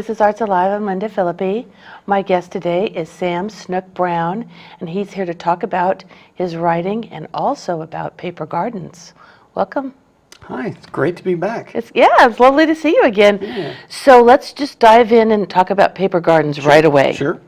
This is Arts Alive. I'm Lynda Philippi. My guest today is Sam Snoek-Brown, and he's here to talk about his writing and also about paper gardens. Welcome. Hi, it's great to be back. It's lovely to see you again. Yeah. So let's just dive in and talk about paper gardens right away. Sure.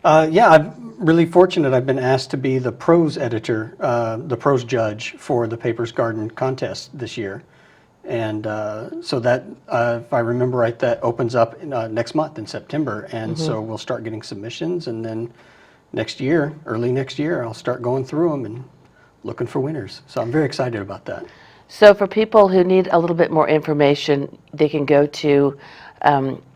I'm really fortunate. I've been asked to be the prose editor, the prose judge for the Papers Garden contest this year. And so that, if I remember right, that opens up next month in September. And so we'll start getting submissions. And then next year, early next year, I'll start going through them and looking for winners. So I'm very excited about that. So for people who need a little bit more information, they can go to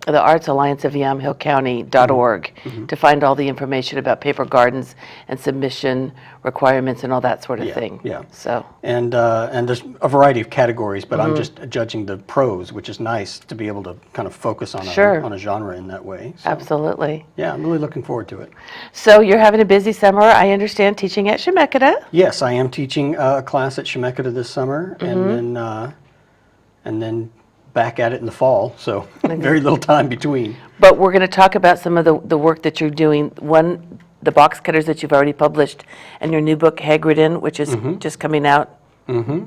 the Arts Alliance of Yamhill County.org to find all the information about paper gardens and submission requirements and all that sort of thing. Yeah. So and there's a variety of categories, but I'm just judging the prose, which is nice to be able to kind of focus on on a genre in that way. So, absolutely. Yeah, I'm really looking forward to it. So you're having a busy summer, I understand, teaching at Chemeketa. Yes, I am teaching a class at Chemeketa this summer, and then back at it in the fall, so very little time between. But we're going to talk about some of the work that you're doing. One, the box cutters that you've already published, and your new book, Hagridden, which is just coming out.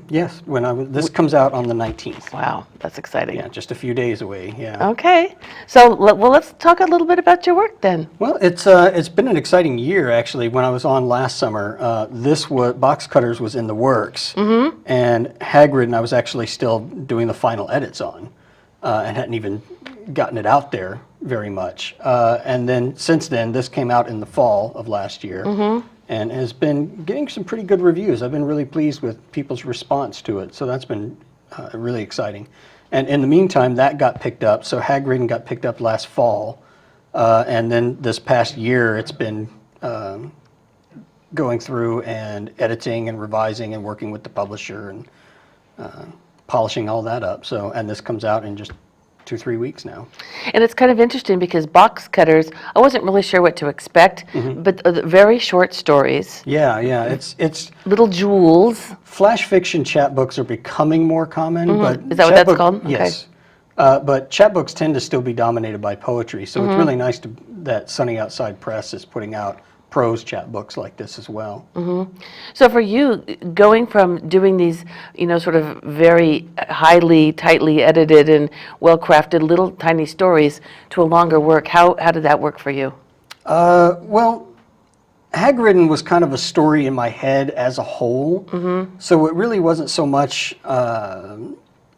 Yes, this comes out on the 19th. Wow, that's exciting. Yeah, just a few days away, yeah. Okay, so let's talk a little bit about your work then. Well, it's been an exciting year, actually. When I was on last summer, Box Cutters was in the works, and Hagridden I was actually still doing the final edits on, and hadn't even gotten it out there very much. And then since then, this came out in the fall of last year, and has been getting some pretty good reviews. I've been really pleased with people's response to it, so that's been really exciting. And in the meantime, that got picked up. So Hagridden got picked up last fall, and then this past year, it's been going through and editing and revising and working with the publisher and polishing all that up. So, and this comes out in just 2-3 weeks now. And it's kind of interesting because box cutters, I wasn't really sure what to expect, but very short stories. Yeah, it's little jewels. Flash fiction chapbooks are becoming more common, but is that what that's called? Yes. Okay. But chapbooks tend to still be dominated by poetry, so it's really nice that Sunny Outside Press is putting out prose chapbooks like this as well. So for you, going from doing these, sort of very tightly edited and well-crafted little tiny stories to a longer work, how did that work for you? Well, Hagridden was kind of a story in my head as a whole, so it really wasn't so much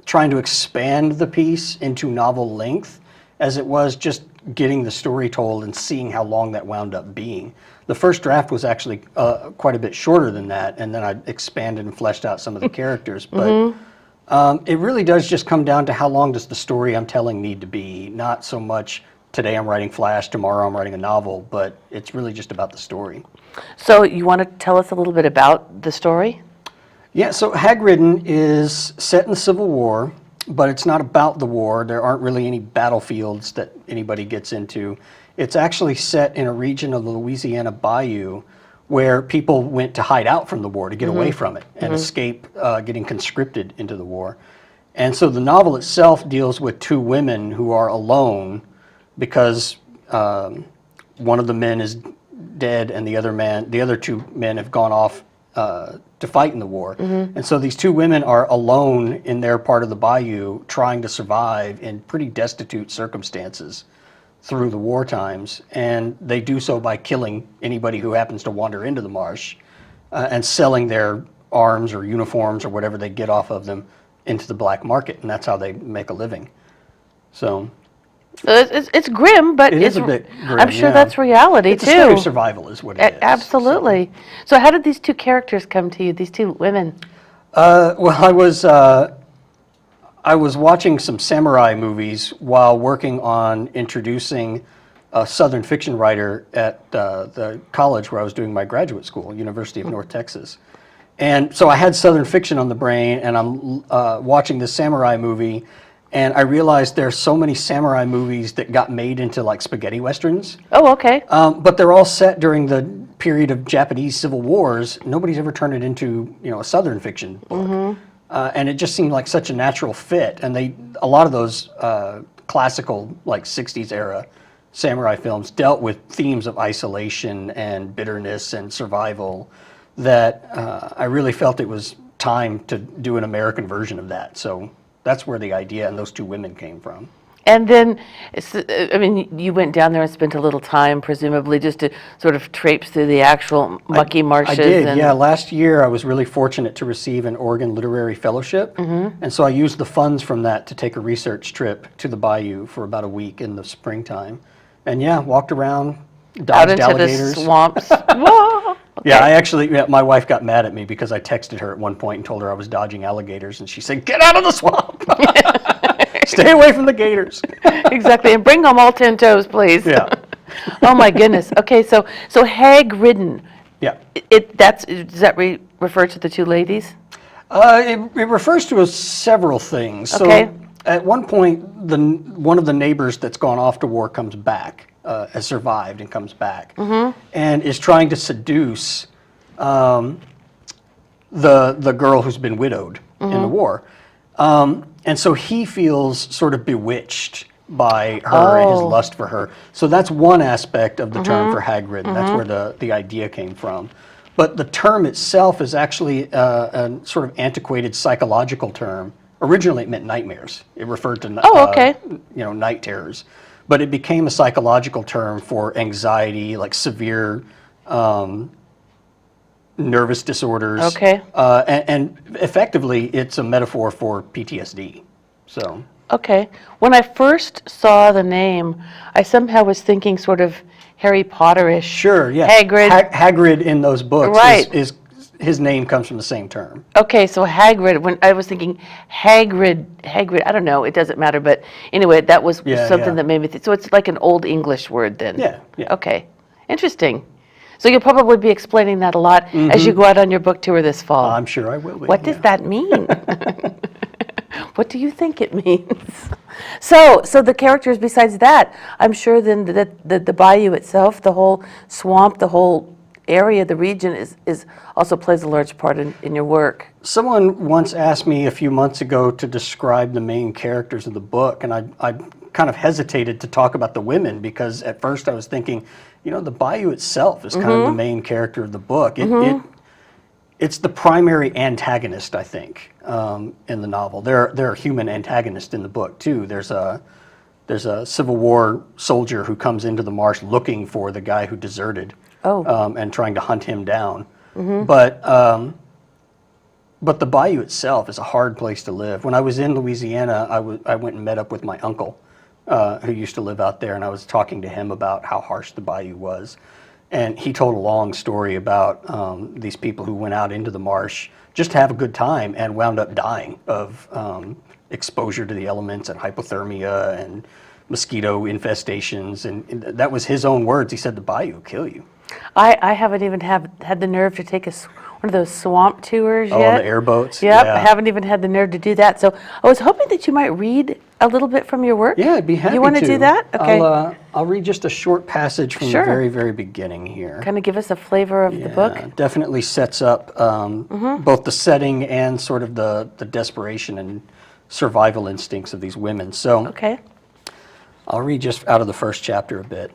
trying to expand the piece into novel length as it was just getting the story told and seeing how long that wound up being. The first draft was actually quite a bit shorter than that, and then I expanded and fleshed out some of the characters. But it really does just come down to how long does the story I'm telling need to be, not so much today I'm writing Flash, tomorrow I'm writing a novel, but it's really just about the story. So you want to tell us a little bit about the story? Yeah, so Hagridden is set in the Civil War, but it's not about the war. There aren't really any battlefields that anybody gets into. It's actually set in a region of the Louisiana Bayou where people went to hide out from the war, to get away from it and escape getting conscripted into the war. And so the novel itself deals with two women who are alone because one of the men is dead and the other two men have gone off to fight in the war. And so these two women are alone in their part of the bayou trying to survive in pretty destitute circumstances through the war times, and they do so by killing anybody who happens to wander into the marsh and selling their arms or uniforms or whatever they get off of them into the black market, and that's how they make a living. So it's grim, but it is a bit grim. I'm sure that's reality it's too. A story of survival is what it is. Absolutely. So how did these two characters come to you, these two women? Well, I was watching some samurai movies while working on introducing a Southern fiction writer at the college where I was doing my graduate school, University of North Texas. And so I had Southern fiction on the brain, and I'm watching this samurai movie, and I realized there's so many samurai movies that got made into like spaghetti westerns. Oh, okay. But they're all set during the period of Japanese civil wars. Nobody's ever turned it into, a Southern fiction book. And it just seemed like such a natural fit. And a lot of those classical, like 60s era samurai films dealt with themes of isolation and bitterness and survival, that I really felt it was time to do an American version of that. So that's where the idea and those two women came from. And then, I mean, you went down there and spent a little time, presumably, just to sort of traipse through the actual mucky marshes. I did, and yeah. Last year, I was really fortunate to receive an Oregon Literary Fellowship, and so I used the funds from that to take a research trip to the bayou for about a week in the springtime. And yeah, walked around, out dodged into alligators. the swamps. Whoa! Yeah, I actually, my wife got mad at me because I texted her at one point and told her I was dodging alligators, and she said, "Get out of the swamp! Stay away from the gators." Exactly, and bring home all 10 toes, please. Yeah. Oh my goodness. Okay, so Hagridden. Yeah. Does that refer to the two ladies? It refers to several things. Okay. So at one point, one of the neighbors that's gone off to war comes back, has survived and comes back, and is trying to seduce the girl who's been widowed in the war. And so he feels sort of bewitched by her and his lust for her. So that's one aspect of the term for Hagridden. That's where the idea came from. But the term itself is actually a sort of antiquated psychological term. Originally, it meant nightmares. It referred to night terrors. But it became a psychological term for anxiety, like severe nervous disorders. Okay. And effectively, it's a metaphor for PTSD. So. Okay. When I first saw the name, I somehow was thinking sort of Harry Potter-ish. Sure, yeah. Hagrid. Hagrid in those books Right. is his name comes from the same term. Okay, so Hagrid, when I was thinking Hagrid, I don't know, it doesn't matter, but anyway, that was something that made me think. So it's like an old English word then? Yeah. Okay, interesting. So you'll probably be explaining that a lot as you go out on your book tour this fall. I'm sure I will be. What does that mean? What do you think it means? So the characters besides that, I'm sure then the bayou itself, the whole swamp, the whole area, the region is also plays a large part in your work. Someone once asked me a few months ago to describe the main characters of the book, and I kind of hesitated to talk about the women because at first I was thinking, the bayou itself is kind of the main character of the book. It's the primary antagonist, I think, in the novel. There are human antagonists in the book too. There's a Civil War soldier who comes into the marsh looking for the guy who deserted. And trying to hunt him down. But the bayou itself is a hard place to live. When I was in Louisiana, I went and met up with my uncle, who used to live out there, and I was talking to him about how harsh the bayou was. And he told a long story about these people who went out into the marsh just to have a good time and wound up dying of exposure to the elements and hypothermia and mosquito infestations. And that was his own words. He said, the bayou will kill you. I haven't even had the nerve to take one of those swamp tours yet. Oh, the airboats? Yep, yeah. I haven't even had the nerve to do that. So I was hoping that you might read a little bit from your work. Yeah, I'd be happy to. You want to do that? Okay. I'll read just a short passage from the very, very beginning here. Kind of give us a flavor of the book. Definitely sets up both the setting and sort of the desperation and survival instincts of these women. So okay. I'll read just out of the first chapter a bit.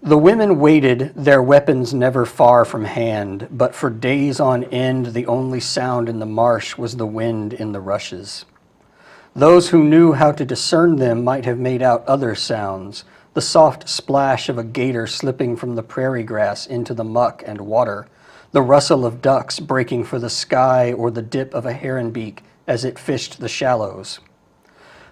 The women waited, their weapons never far from hand, but for days on end the only sound in the marsh was the wind in the rushes. Those who knew how to discern them might have made out other sounds, the soft splash of a gator slipping from the prairie grass into the muck and water, the rustle of ducks breaking for the sky, or the dip of a heron beak as it fished the shallows.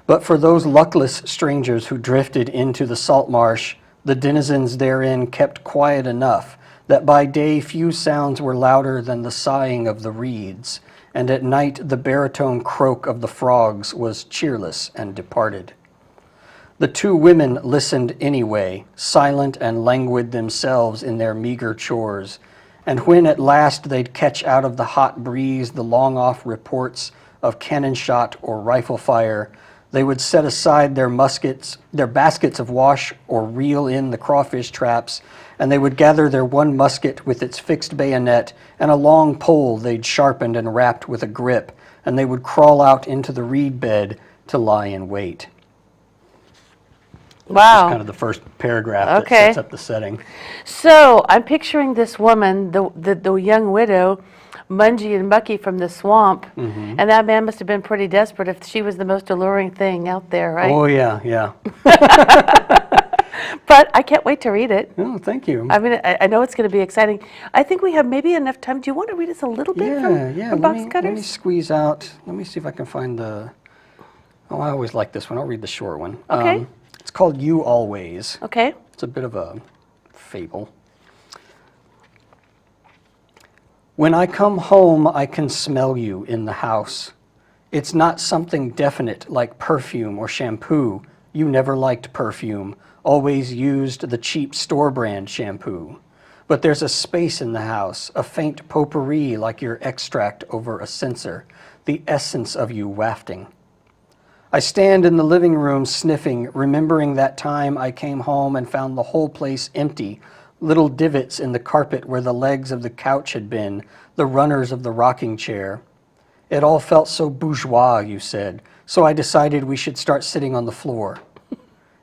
But for those luckless strangers who drifted into the salt marsh, the denizens therein kept quiet enough that by day few sounds were louder than the sighing of the reeds, and at night the baritone croak of the frogs was cheerless and departed. The two women listened anyway, silent and languid themselves in their meager chores, and when at last they'd catch out of the hot breeze the long-off reports of cannon shot or rifle fire, they would set aside their muskets, their baskets of wash, or reel in the crawfish traps, and they would gather their one musket with its fixed bayonet and a long pole they'd sharpened and wrapped with a grip, and they would crawl out into the reed bed to lie in wait. Wow. Kind of the first paragraph that Okay. sets up the setting. So I'm picturing this woman, the young widow, Mungie and Mucky from the swamp, Mm-hmm. and that man must have been pretty desperate if she was the most alluring thing out there, right? Oh, yeah, yeah. But I can't wait to read it. Oh, thank you. I mean, I know it's going to be exciting. I think we have maybe enough time. Do you want to read us a little bit from Let Box me Cutters? squeeze out. Let me see if I can find the. Oh, I always like this one. I'll read the short one. Okay. It's called You Always. Okay. It's a bit of a fable. When I come home, I can smell you in the house. It's not something definite like perfume or shampoo. You never liked perfume, always used the cheap store brand shampoo. But there's a space in the house, a faint potpourri like your extract over a censer, the essence of you wafting. I stand in the living room sniffing, remembering that time I came home and found the whole place empty, little divots in the carpet where the legs of the couch had been, the runners of the rocking chair. It all felt so bourgeois, you said, so I decided we should start sitting on the floor.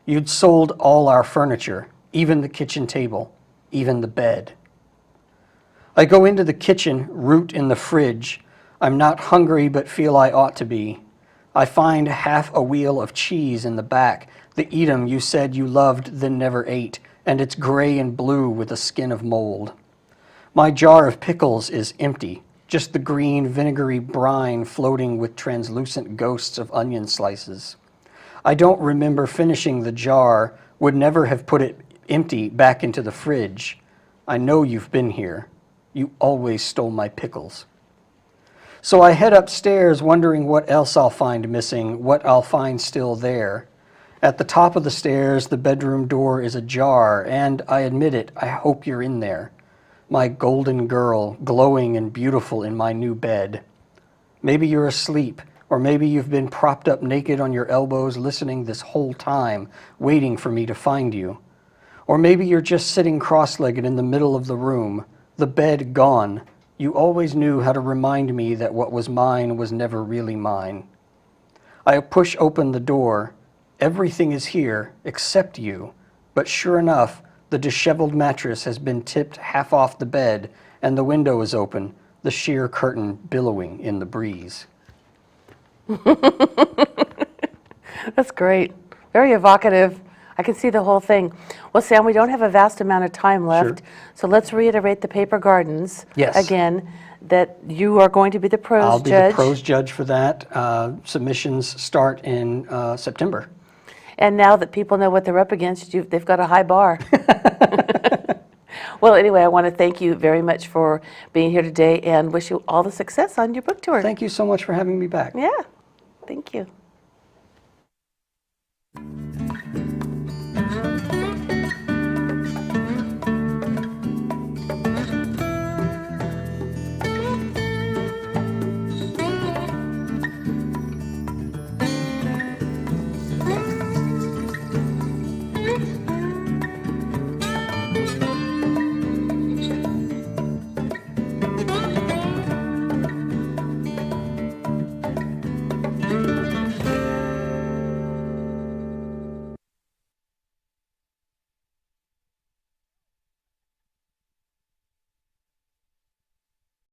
You'd sold all our furniture, even the kitchen table, even the bed. I go into the kitchen, root in the fridge. I'm not hungry but feel I ought to be. I find half a wheel of cheese in the back, the Edam you said you loved then never ate, and it's gray and blue with a skin of mold. My jar of pickles is empty, just the green vinegary brine floating with translucent ghosts of onion slices. I don't remember finishing the jar, would never have put it empty back into the fridge. I know you've been here. You always stole my pickles. So I head upstairs wondering what else I'll find missing, what I'll find still there. At the top of the stairs, the bedroom door is ajar, and I admit it, I hope you're in there. My golden girl, glowing and beautiful in my new bed. Maybe you're asleep, or maybe you've been propped up naked on your elbows listening this whole time, waiting for me to find you. Or maybe you're just sitting cross-legged in the middle of the room, the bed gone. You always knew how to remind me that what was mine was never really mine. I push open the door. Everything is here, except you. But sure enough, the disheveled mattress has been tipped half off the bed, and the window is open, the sheer curtain billowing in the breeze. That's great. Very evocative. I can see the whole thing. Well, Sam, we don't have a vast amount of time left, Sure. so let's reiterate the Paper Gardens Yes. again, that you are going to be the prose I'll be judge. the prose judge for that. Submissions start in September. And now that people know what they're up against, they've got a high bar. Well, anyway, I want to thank you very much for being here today and wish you all the success on your book tour. Thank you so much for having me back. Yeah, thank you.